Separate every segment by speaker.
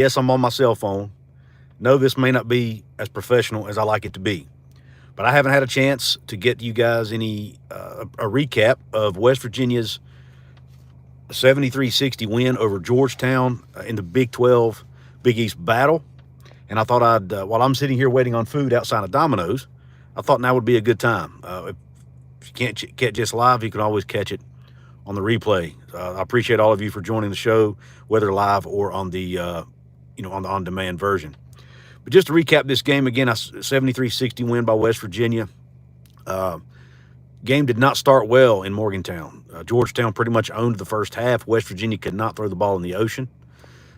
Speaker 1: Yes, I'm on my cell phone. No, this may not be as professional as I like it to be, but I haven't had a chance to get you guys any a recap of West Virginia's 73-60 win over Georgetown in the Big 12 Big East battle. And I thought while I'm sitting here waiting on food outside of Domino's, I thought now would be a good time. If you can't catch this live, you can always catch it on the replay. I appreciate all of you for joining the show, whether live or on the on the on-demand version. But just to recap this game again, a 73-60 win by West Virginia. Game did not start well in Morgantown. Georgetown pretty much owned the first half. West Virginia could not throw the ball in the ocean,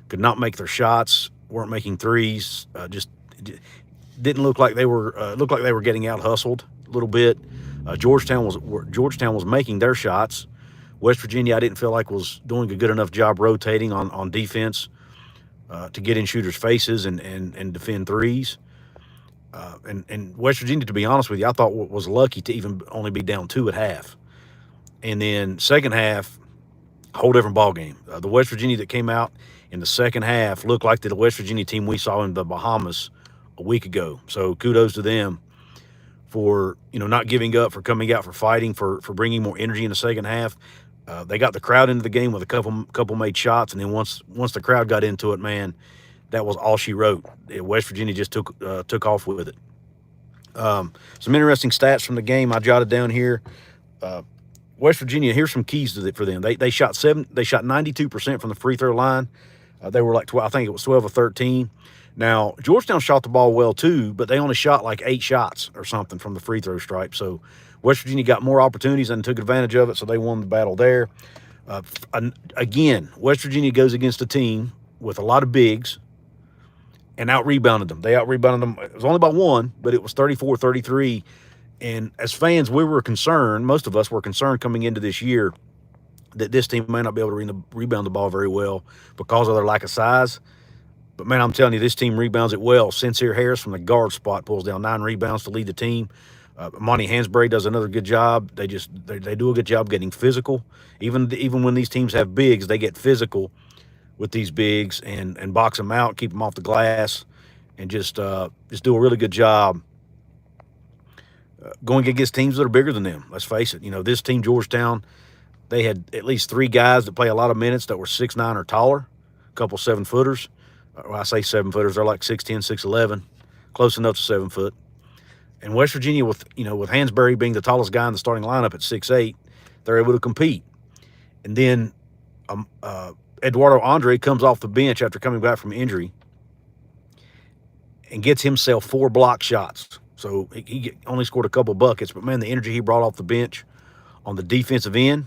Speaker 1: could not make their shots, weren't making threes. Just didn't look like they were getting out hustled a little bit. Georgetown was making their shots. West Virginia, I didn't feel like was doing a good enough job rotating on defense to get in shooters' faces and defend threes. And West Virginia, to be honest with you, I thought was lucky to even only be down 2 at half. And then second half, whole different ball game. The West Virginia that came out in the second half looked like the West Virginia team we saw in the Bahamas a week ago. So kudos to them for not giving up, for coming out, for fighting, for bringing more energy in the second half. They got the crowd into the game with a couple made shots, and then once the crowd got into it, man, that was all she wrote. West Virginia just took off with it. Some interesting stats from the game I jotted down here. West Virginia, here's some keys to it for them. They shot 92% from the free throw line. They were like 12, I think it was 12 or 13. Now, Georgetown shot the ball well too, but they only shot like 8 shots or something from the free throw stripe. So West Virginia got more opportunities and took advantage of it, so they won the battle there. Again, West Virginia goes against a team with a lot of bigs and out-rebounded them. They out-rebounded them. It was only by 1, but it was 34-33. And as fans, we were concerned, most of us were concerned coming into this year that this team may not be able to rebound the ball very well because of their lack of size. But, man, I'm telling you, this team rebounds it well. Sincere Harris from the guard spot pulls down 9 rebounds to lead the team. Monty Hansberry does another good job. They do a good job getting physical. Even when these teams have bigs, they get physical with these bigs and box them out, keep them off the glass, and just do a really good job going against teams that are bigger than them. Let's face it. This team, Georgetown, they had at least 3 guys that play a lot of minutes that were 6'9" or taller, a couple 7-footers. Well, I say 7-footers, they're like 6'10", 6'11", close enough to 7 foot. And West Virginia, with Hansberry being the tallest guy in the starting lineup at 6'8", they're able to compete. And then Eduardo Andre comes off the bench after coming back from injury and gets himself 4 block shots. So he only scored a couple buckets, but, man, the energy he brought off the bench on the defensive end,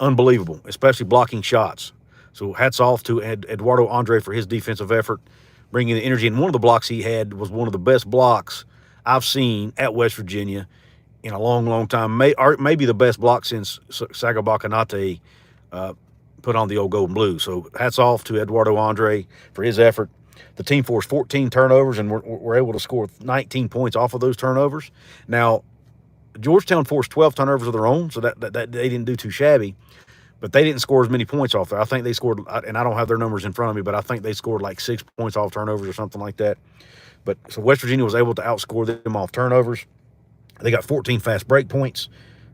Speaker 1: unbelievable, especially blocking shots. So hats off to Eduardo Andre for his defensive effort, bringing the energy. And one of the blocks he had was one of the best blocks I've seen at West Virginia in a long, long time. Maybe the best block since Sagaba Kanate put on the old gold and blue. So hats off to Eduardo Andre for his effort. The team forced 14 turnovers, and we're able to score 19 points off of those turnovers. Now, Georgetown forced 12 turnovers of their own, so that they didn't do too shabby. But they didn't score as many points off there. I think they scored, and I don't have their numbers in front of me, but I think they scored like 6 points off turnovers or something like that. But so West Virginia was able to outscore them off turnovers. They got 14 fast break points,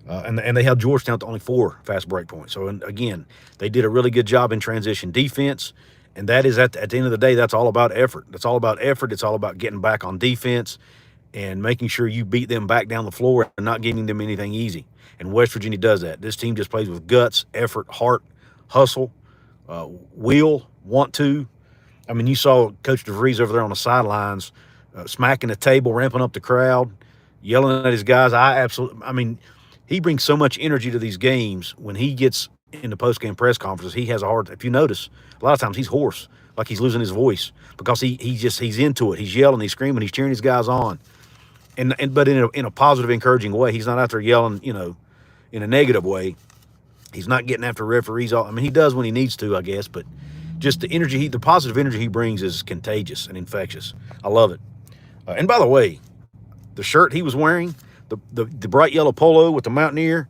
Speaker 1: and they held Georgetown to only 4 fast break points. So, and again, they did a really good job in transition defense, and that is, at the end of the day, that's all about effort. That's all about effort. It's all about getting back on defense and making sure you beat them back down the floor and not giving them anything easy. And West Virginia does that. This team just plays with guts, effort, heart, hustle, will, want to. I mean, you saw Coach DeVries over there on the sidelines smacking the table, ramping up the crowd, yelling at his guys. He brings so much energy to these games. When he gets in the post-game press conferences, he has a hard – if you notice, a lot of times he's hoarse, like he's losing his voice because he's into it. He's yelling, he's screaming, he's cheering his guys on. But in a positive, encouraging way. He's not out there yelling, in a negative way. He's not getting after referees. He does when he needs to, I guess, but just the energy, the positive energy he brings is contagious and infectious. I love it. And by the way, the shirt he was wearing, the bright yellow polo with the Mountaineer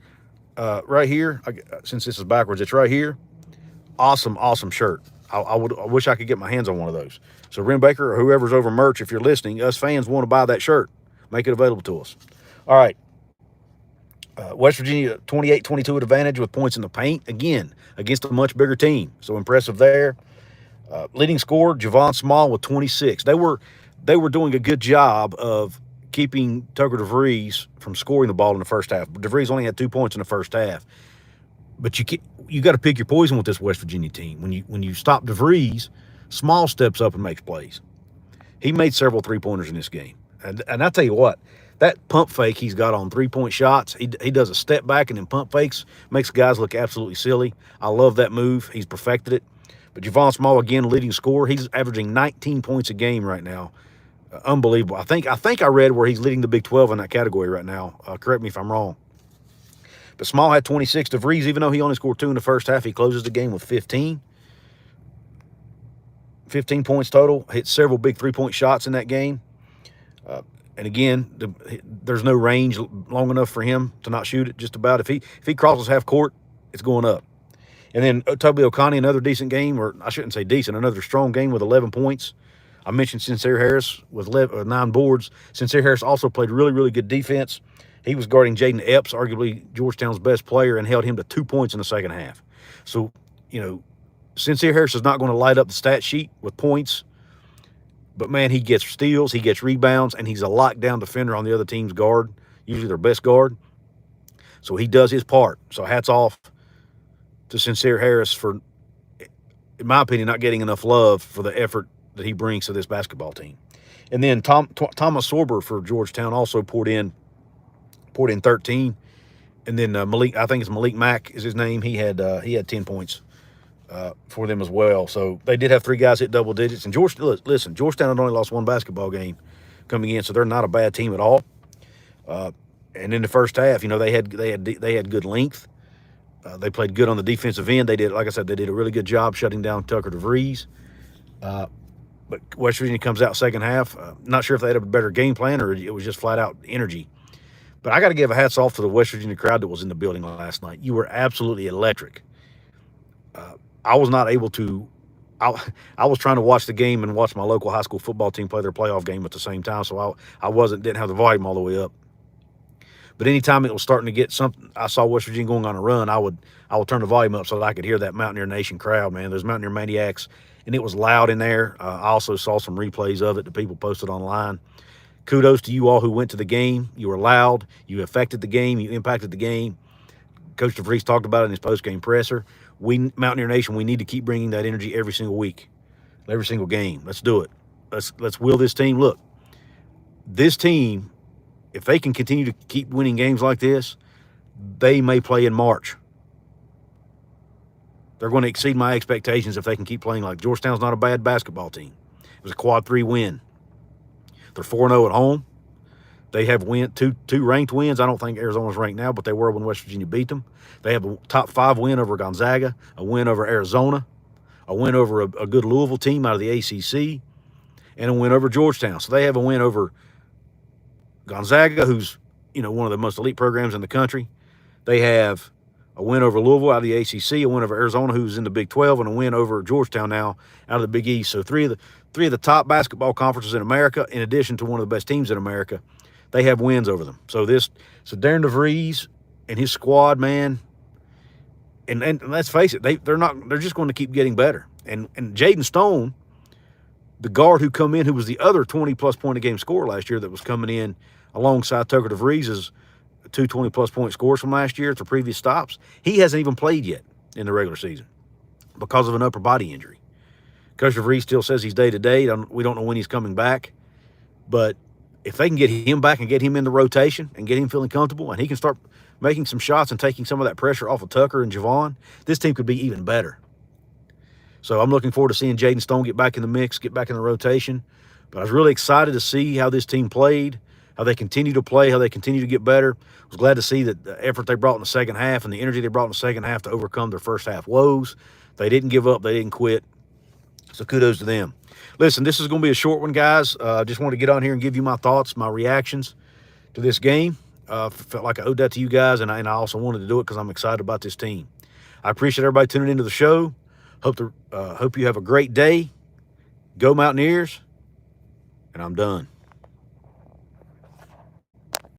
Speaker 1: right here, since this is backwards, it's right here. Awesome, awesome shirt. I wish I could get my hands on one of those. So Ren Baker or whoever's over merch, if you're listening, us fans want to buy that shirt. Make it available to us. All right. West Virginia 28-22 advantage with points in the paint, again, against a much bigger team. So impressive there. Leading scorer, Javon Small with 26. They were doing a good job of keeping Tucker DeVries from scoring the ball in the first half. DeVries only had 2 points in the first half. But you got to pick your poison with this West Virginia team. When you stop DeVries, Small steps up and makes plays. He made several three-pointers in this game. And I tell you what, that pump fake he's got on three-point shots, he does a step back and then pump fakes, makes guys look absolutely silly. I love that move. He's perfected it. But Javon Small, again, leading scorer. He's averaging 19 points a game right now. Unbelievable. I think I read where he's leading the Big 12 in that category right now. Correct me if I'm wrong. But Small had 26. DeVries, even though he only scored 2 in the first half, he closes the game with 15. 15 points total. Hit several big three-point shots in that game. And again, there's no range long enough for him to not shoot it. Just about if he crosses half court, it's going up. And then Toby O'Connor, another decent game, or I shouldn't say decent, another strong game with 11 points. I mentioned Sincere Harris with 9 boards. Sincere Harris also played really, really good defense. He was guarding Jaden Epps, arguably Georgetown's best player, and held him to 2 points in the second half. So, Sincere Harris is not going to light up the stat sheet with points. But, man, he gets steals, he gets rebounds, and he's a lockdown defender on the other team's guard, usually their best guard. So he does his part. So hats off to Sincere Harris for, in my opinion, not getting enough love for the effort that he brings to this basketball team. And then Thomas Sorber for Georgetown also poured in 13. And then Malik Mack is his name. He had 10 points. For them as well. So they did have 3 guys hit double digits. And Georgetown had only lost 1 basketball game coming in, so they're not a bad team at all. And in the first half, they had good length. They played good on the defensive end. They did, like I said, they did a really good job shutting down Tucker DeVries. But West Virginia comes out second half. Not sure if they had a better game plan or it was just flat out energy. But I got to give a hats off to the West Virginia crowd that was in the building last night. You were absolutely electric. I was not able to I was trying to watch the game and watch my local high school football team play their playoff game at the same time, so I didn't have the volume all the way up. But anytime it was starting to get something, I saw West Virginia going on a run, I would turn the volume up so that I could hear that Mountaineer Nation crowd, man. Those Mountaineer Maniacs, and it was loud in there. I also saw some replays of it that people posted online. Kudos to you all who went to the game. You were loud. You affected the game. You impacted the game. Coach DeVries talked about it in his post-game presser. We, Mountaineer Nation, we need to keep bringing that energy every single week, every single game. Let's do it. Let's will this team. Look, this team, if they can continue to keep winning games like this, they may play in March. They're going to exceed my expectations if they can keep playing like Georgetown's not a bad basketball team. It was a quad 3 win. They're 4-0 at home. They have two ranked wins. I don't think Arizona's ranked now, but they were when West Virginia beat them. They have a top 5 win over Gonzaga, a win over Arizona, a win over a good Louisville team out of the ACC, and a win over Georgetown. So they have a win over Gonzaga, who's one of the most elite programs in the country. They have a win over Louisville out of the ACC, a win over Arizona, who's in the Big 12, and a win over Georgetown now out of the Big East. So three of the top basketball conferences in America, in addition to one of the best teams in America, they have wins over them. So Darren DeVries and his squad, man, and let's face it, they're just going to keep getting better. And Jaden Stone, the guard who was the other 20-plus point a game scorer last year that was coming in alongside Tucker DeVries' 2 20-plus point scores from last year to previous stops, he hasn't even played yet in the regular season because of an upper body injury. Coach DeVries still says he's day-to-day. We don't know when he's coming back. But if they can get him back and get him in the rotation and get him feeling comfortable and he can start making some shots and taking some of that pressure off of Tucker and Javon, this team could be even better. So I'm looking forward to seeing Jaden Stone get back in the mix, get back in the rotation. But I was really excited to see how this team played, how they continue to play, how they continue to get better. I was glad to see that the effort they brought in the second half and the energy they brought in the second half to overcome their first half woes. They didn't give up. They didn't quit. So kudos to them. Listen, this is going to be a short one, guys. Just wanted to get on here and give you my thoughts, my reactions to this game. Felt like I owed that to you guys, and I also wanted to do it because I'm excited about this team. I appreciate everybody tuning into the show. Hope you have a great day. Go Mountaineers, and I'm done.